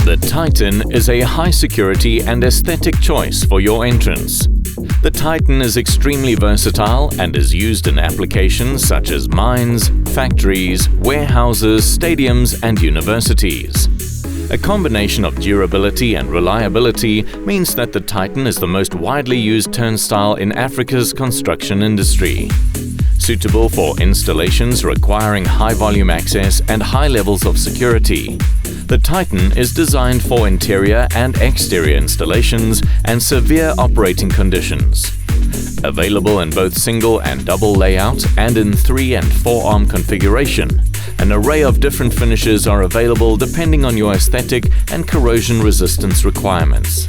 The Titan is a high-security and aesthetic choice for your entrance. The Titan is extremely versatile and is used in applications such as mines, factories, warehouses, stadiums, and universities. A combination of durability and reliability means that the Titan is the most widely used turnstile in Africa's construction industry. Suitable for installations requiring high-volume access and high levels of security. The Titan is designed for interior and exterior installations and severe operating conditions. Available in both single and double layout and in 3- and 4-arm configuration, an array of different finishes are available depending on your aesthetic and corrosion resistance requirements.